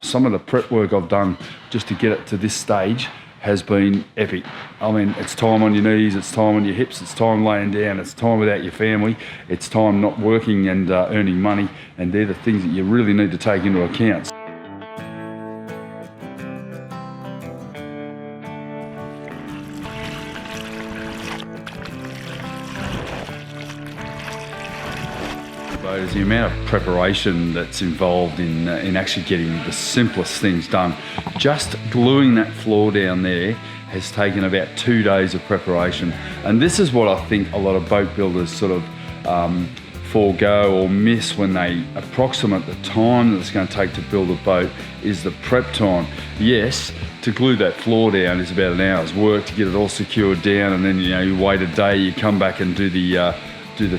Some of the prep work I've done just to get it to this stage has been epic. I mean, it's time on your knees, it's time on your hips, it's time laying down, it's time without your family, it's time not working and earning money, and they're the things that you really need to take into account. Is the amount of preparation that's involved in actually getting the simplest things done. Just gluing that floor down there has taken about 2 days of preparation, and this is what I think a lot of boat builders sort of forego or miss when they approximate the time that it's going to take to build a boat is the prep time. Yes, to glue that floor down is about an hour's work to get it all secured down, and then you wait a day, you come back and do the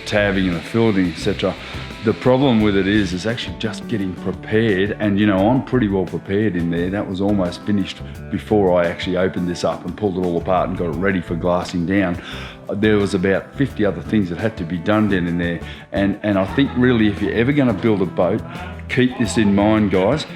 tabbing and the fielding, etc. The problem with it is actually just getting prepared, and I'm pretty well prepared in there. That was almost finished before I actually opened this up and pulled it all apart and got it ready for glassing down. There was about 50 other things that had to be done down in there, and I think really if you're ever going to build a boat, keep this in mind, guys.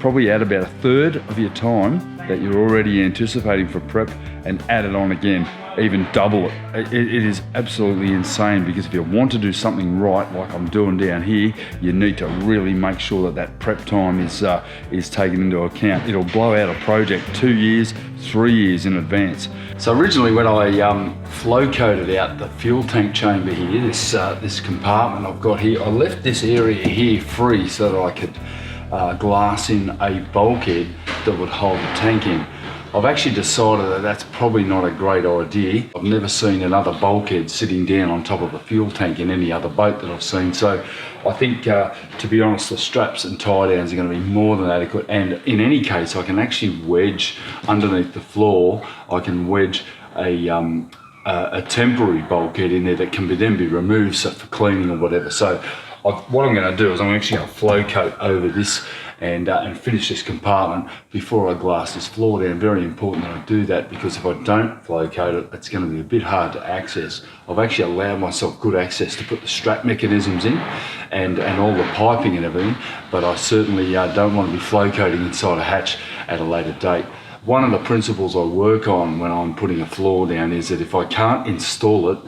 Probably add about a third of your time that you're already anticipating for prep and add it on again, even double it. It is absolutely insane, because if you want to do something right, like I'm doing down here, you need to really make sure that prep time is taken into account. It'll blow out a project 2 years, 3 years in advance. So originally when I flow coated out the fuel tank chamber here, this compartment I've got here, I left this area here free so that I could glass in a bulkhead that would hold the tank in. I've actually decided that that's probably not a great idea. I've never seen another bulkhead sitting down on top of a fuel tank in any other boat that I've seen. So I think, to be honest, the straps and tie downs are going to be more than adequate. And in any case, I can actually wedge underneath the floor. I can wedge a temporary bulkhead in there that can then be removed, so for cleaning or whatever. So what I'm going to do is I'm actually going to flow coat over this and finish this compartment before I glass this floor down. Very important that I do that, because if I don't flow coat it, it's going to be a bit hard to access. I've actually allowed myself good access to put the strap mechanisms in and all the piping and everything, but I certainly don't want to be flow coating inside a hatch at a later date. One of the principles I work on when I'm putting a floor down is that if I can't install it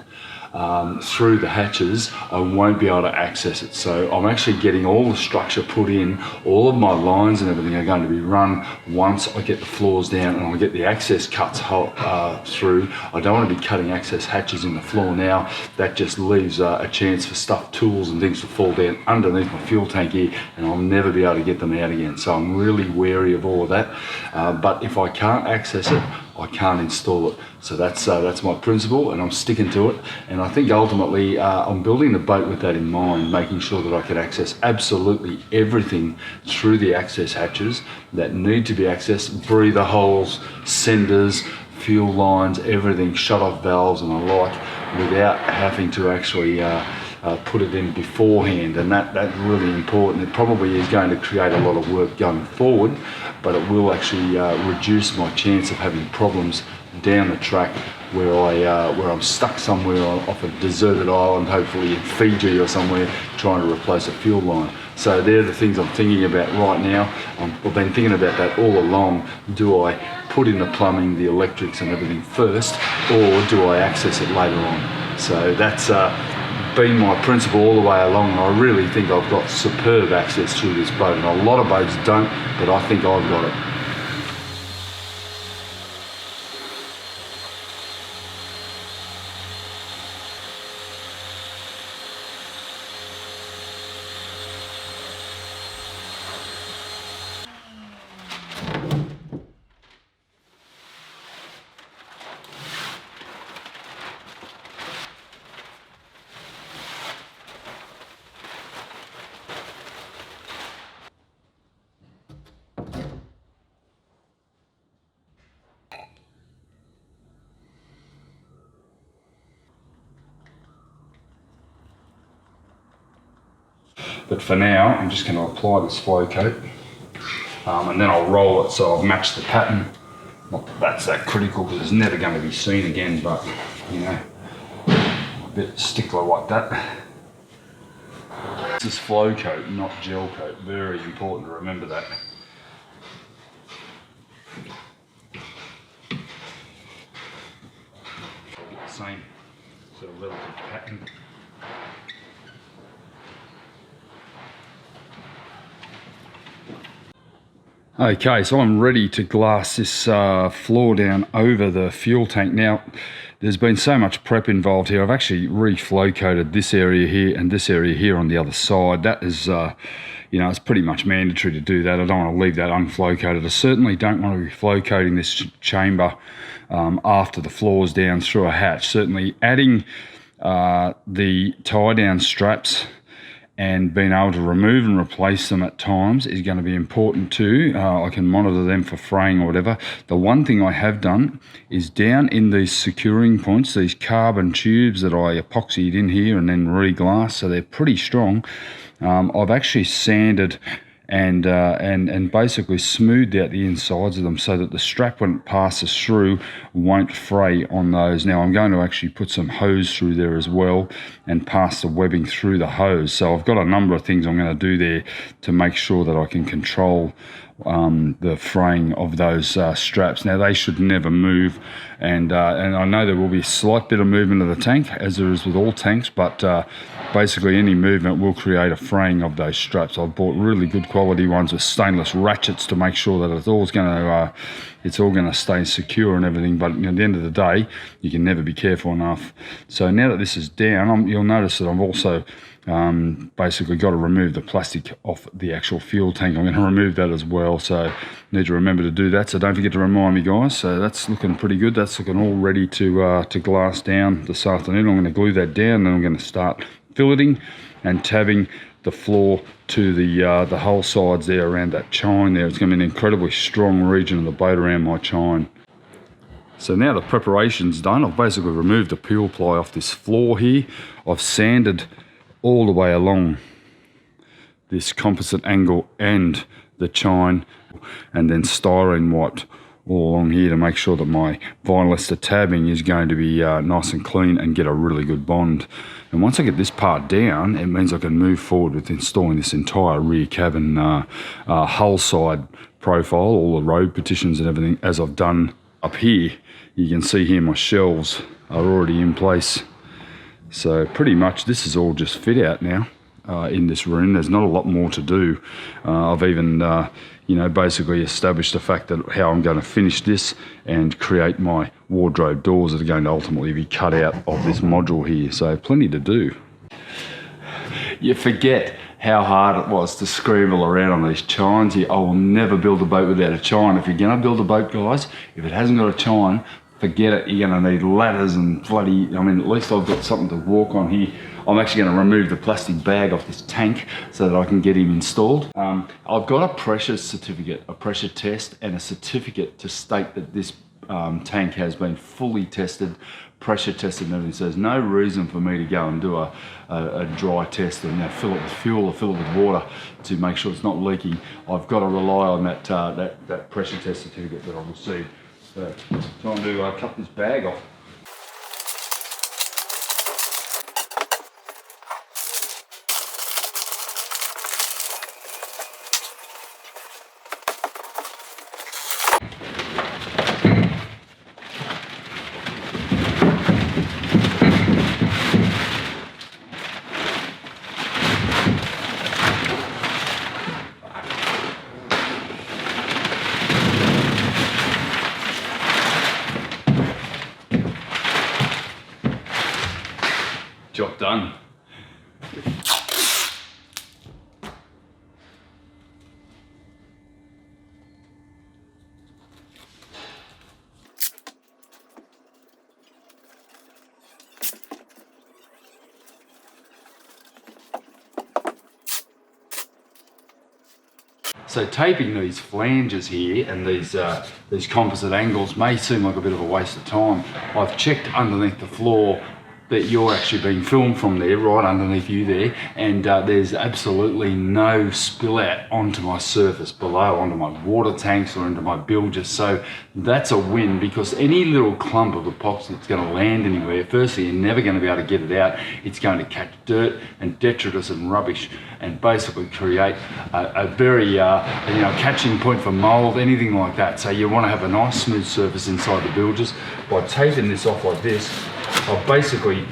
through the hatches, I won't be able to access it. So I'm actually getting all the structure put in. All of my lines and everything are going to be run once I get the floors down and I get the access cuts through. I don't want to be cutting access hatches in the floor now. That just leaves a chance for stuff, tools and things to fall down underneath my fuel tank here, and I'll never be able to get them out again. So I'm really wary of all of that. But if I can't access it, I can't install it. So that's my principle, and I'm sticking to it. And I think ultimately I'm building the boat with that in mind, making sure that I can access absolutely everything through the access hatches that need to be accessed, breather holes, senders, fuel lines, everything, shut-off valves and the like, without having to actually put it in beforehand. And that's really important. It probably is going to create a lot of work going forward, but it will actually reduce my chance of having problems down the track where I'm stuck somewhere off a deserted island, hopefully in Fiji or somewhere, trying to replace a fuel line. So they're the things I'm thinking about right now. I've been thinking about that all along. Do I put in the plumbing, the electrics and everything first, or do I access it later on? So that's been my principle all the way along, and I really think I've got superb access through this boat, and a lot of boats don't, but I think I've got it. But for now, I'm just going to apply this flow coat, and then I'll roll it so I've matched the pattern. Not that that's that critical, because it's never going to be seen again, but a bit stickler like that. This is flow coat, not gel coat. Very important to remember that. Same sort of relative pattern. Okay, so I'm ready to glass this floor down over the fuel tank. Now, there's been so much prep involved here. I've actually re-flow coated this area here and this area here on the other side. That is, you know, it's pretty much mandatory to do that. I don't want to leave that unflow coated. I certainly don't want to be flow coating this chamber after the floor's down through a hatch. Certainly adding the tie down straps and being able to remove and replace them at times is going to be important too. I can monitor them for fraying or whatever. The one thing I have done is down in these securing points, these carbon tubes that I epoxied in here and then re-glassed, so they're pretty strong. I've actually sanded and basically smoothed out the insides of them so that the strap, when it passes through, won't fray on those. Now I'm going to actually put some hose through there as well and pass the webbing through the hose. So I've got a number of things I'm going to do there to make sure that I can control the fraying of those straps. Now they should never move, and I know there will be a slight bit of movement of the tank, as there is with all tanks, but basically any movement will create a fraying of those straps. I've bought really good quality ones with stainless ratchets to make sure that it's all going to stay secure and everything, but at the end of the day you can never be careful enough. So now that this is down, you'll notice that I've also basically got to remove the plastic off the actual fuel tank. I'm going to remove that as well, so need to remember to do that, so don't forget to remind me, guys. So that's looking pretty good. That's looking all ready to glass down this afternoon. I'm going to glue that down, then I'm going to start filleting and tabbing the floor to the hull sides there around that chine there. It's going to be an incredibly strong region of the boat around my chine. So now the preparation's done. I've basically removed the peel ply off this floor here. I've sanded all the way along this composite angle and the chine, and then styrene wiped all along here to make sure that my vinyl ester tabbing is going to be nice and clean and get a really good bond. And once I get this part down, it means I can move forward with installing this entire rear cabin hull side profile, all the road partitions and everything, as I've done up here. You can see here my shelves are already in place. So pretty much this is all just fit out now in this room. There's not a lot more to do. I've even basically established the fact that how I'm going to finish this and create my wardrobe doors that are going to ultimately be cut out of this module here. So plenty to do. You forget how hard it was to scramble around on these chines here. I will never build a boat without a chine. If you're going to build a boat, guys, if it hasn't got a chine, forget it. You're going to need ladders and bloody, I mean, at least I've got something to walk on here. I'm actually going to remove the plastic bag off this tank so that I can get him installed. I've got a pressure certificate, a pressure test, and a certificate to state that this tank has been fully tested, pressure tested and everything. So there's no reason for me to go and do a dry test and fill it with fuel or fill it with water to make sure it's not leaking. I've got to rely on that pressure test certificate that I've received. So trying to cut this bag off. Job done. So taping these flanges here and these composite angles may seem like a bit of a waste of time. I've checked underneath the floor that you're actually being filmed from there, right underneath you there, and there's absolutely no spill out onto my surface below, onto my water tanks or into my bilges. So that's a win, because any little clump of epoxy that's going to land anywhere, firstly, you're never going to be able to get it out. It's going to catch dirt and detritus and rubbish, and basically create a very catching point for mold, anything like that. So you want to have a nice smooth surface inside the bilges. By taking this off like this, I've basically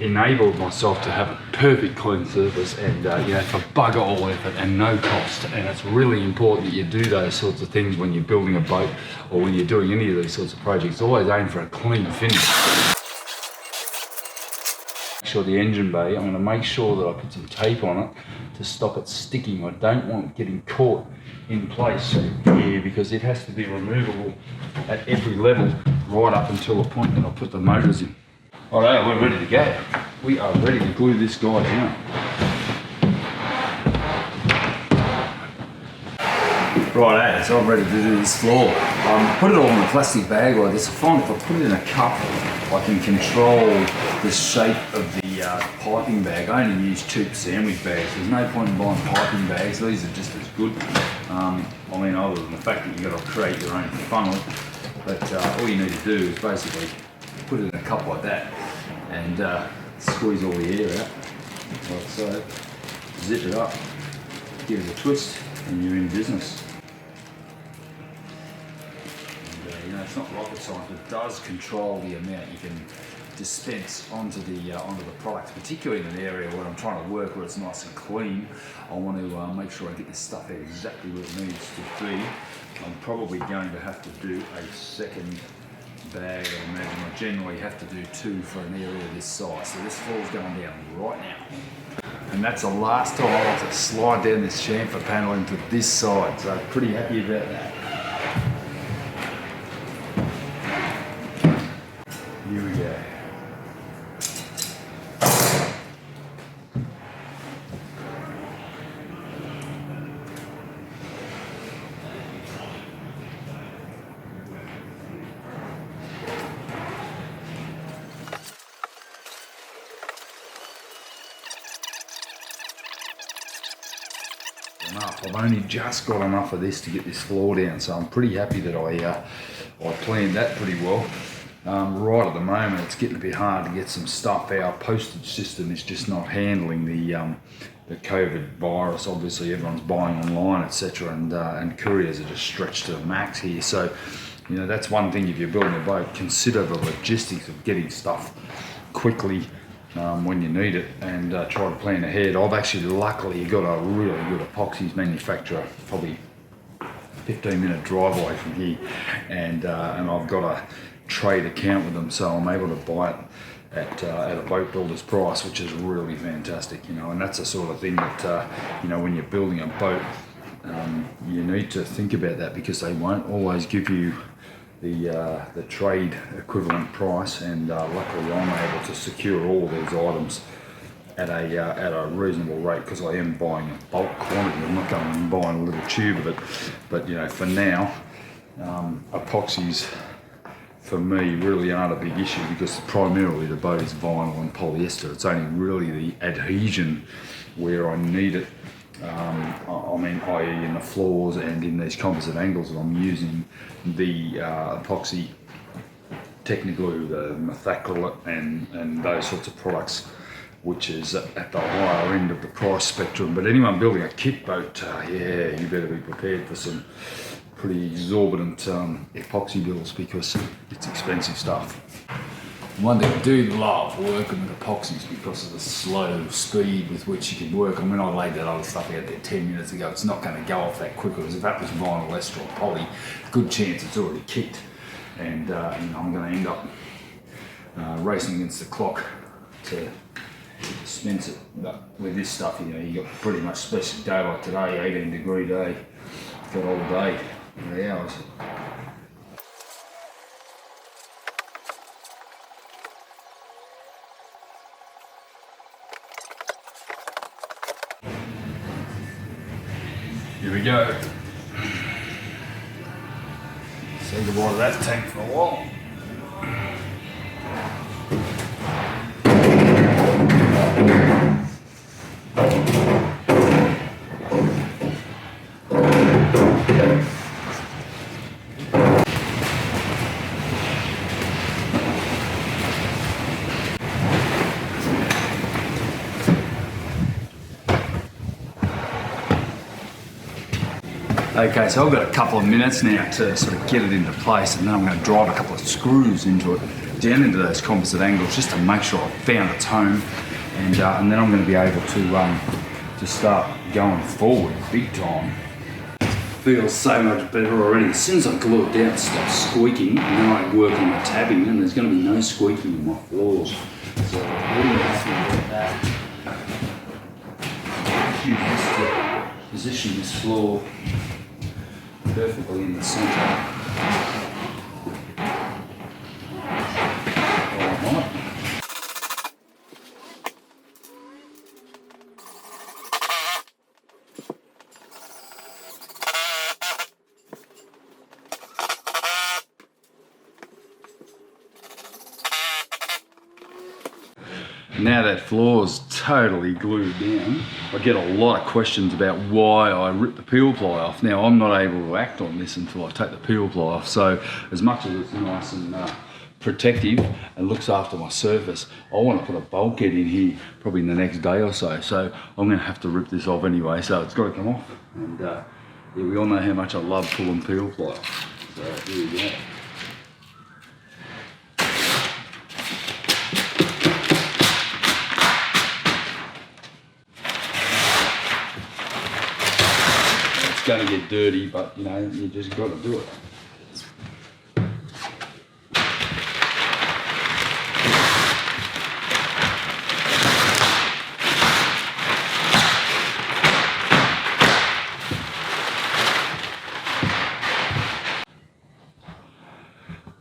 enabled myself to have a perfect clean surface, and for bugger all effort and no cost. And it's really important that you do those sorts of things when you're building a boat or when you're doing any of these sorts of projects. Always aim for a clean finish. Make sure the engine bay, I'm going to make sure that I put some tape on it to stop it sticking. I don't want it getting caught in place here, because it has to be removable at every level right up until the point that I put the motors in. Alright, we're ready to go. We are ready to glue this guy down. Right, so I'm ready to do this floor. Put it all in a plastic bag like this. I find if I put it in a cup, I can control the shape of the piping bag. I only use cheap sandwich bags. There's no point in buying piping bags. These are just as good. Other than the fact that you've got to create your own funnel. But all you need to do is basically put it in a cup like that and squeeze all the air out, like so. Zip it up, give it a twist, and you're in business. And, it's not rocket science, but it does control the amount you can dispense onto the product, particularly in an area where I'm trying to work where it's nice and clean. I want to make sure I get this stuff out exactly where it needs to be. I'm probably going to have to do a second bag, I imagine. I generally have to do 2 for an area this size. So this floor's going down right now. And that's the last time I have to slide down this chamfer panel into this side. So pretty happy about that. Here we go. I've only just got enough of this to get this floor down, so I'm pretty happy that I planned that pretty well. Right at the moment, it's getting a bit hard to get some stuff. Our postage system is just not handling the COVID virus. Obviously, everyone's buying online, etc., and couriers are just stretched to the max here. So, that's one thing if you're building a boat. Consider the logistics of getting stuff quickly when you need it, and try to plan ahead. I've actually luckily got a really good epoxies manufacturer, probably 15-minute drive away from here, and I've got a trade account with them, so I'm able to buy it at a boat builder's price, which is really fantastic, and that's the sort of thing that when you're building a boat, you need to think about that, because they won't always give you the trade equivalent price, and luckily I'm able to secure all these items at a reasonable rate, because I am buying a bulk quantity. I'm not going and buying a little tube of it, but for now, epoxies for me really aren't a big issue, because primarily the boat is vinyl and polyester. It's only really the adhesion where I need it. I.e. in the floors and in these composite angles that I'm using the epoxy technically the methacrylate and those sorts of products, which is at the higher end of the price spectrum. But anyone building a kit boat, you better be prepared for some pretty exorbitant epoxy bills, because it's expensive stuff. One thing I do love working with epoxies because of the slow speed with which you can work. I laid that other stuff out there 10 minutes ago. It's not going to go off that quick, because if that was vinyl, ester or poly, good chance it's already kicked. And I'm going to end up racing against the clock to dispense it. But with this stuff, you got pretty much, especially day like today, 18-degree day, got all day, 3 hours. Here we go. Say goodbye to that tank for a while. Okay, so I've got a couple of minutes now to sort of get it into place, and then I'm going to drive a couple of screws into it, down into those composite angles, just to make sure I've found its home, and then I'm going to be able to start going forward big time. Feels so much better already. As soon as I glue it down, it stops squeaking, and then I work on my tabbing, and there's going to be no squeaking in my floors. So really happy with that. Use this to position this floor perfectly in the centre. Now that floor's totally glued down, I get a lot of questions about why I rip the peel ply off. Now, I'm not able to act on this until I take the peel ply off, so as much as it's nice and protective and looks after my surface, I want to put a bulkhead in here probably in the next day or so, so I'm going to have to rip this off anyway, so it's got to come off. And yeah, we all know how much I love pulling peel ply off, so here we go. Going to get dirty, but you know, you just got to do it.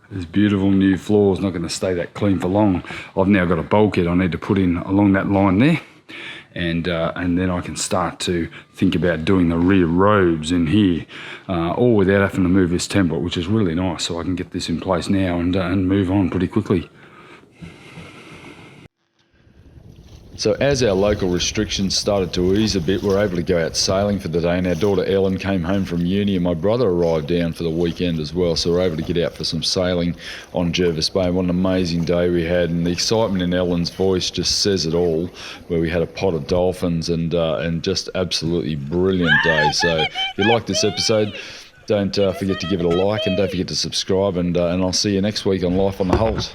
This beautiful new floor is not going to stay that clean for long. I've now got a bulkhead I need to put in along that line there. And then I can start to think about doing the rear robes in here, all without having to move this template, which is really nice. So I can get this in place now and move on pretty quickly. So as our local restrictions started to ease a bit, we were able to go out sailing for the day, and our daughter Ellen came home from uni, and my brother arrived down for the weekend as well, so we were able to get out for some sailing on Jervis Bay. What an amazing day we had, and the excitement in Ellen's voice just says it all, where we had a pot of dolphins and just absolutely brilliant day. So if you like this episode, don't forget to give it a like, and don't forget to subscribe, and I'll see you next week on Life on the Hulls.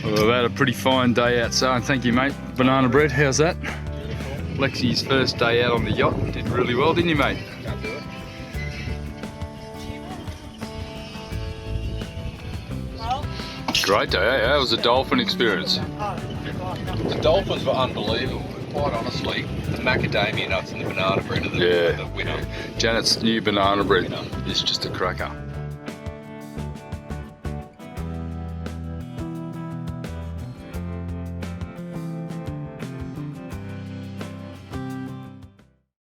We've had a pretty fine day outside. Thank you, mate. Banana bread, how's that? Beautiful. Lexi's first day out on the yacht. Did really well, didn't you, mate? Can't do it. Great day, how was the dolphin experience? The dolphins were unbelievable. Quite honestly, the macadamia nuts and the banana bread are the winner. Janet's new banana bread is just a cracker.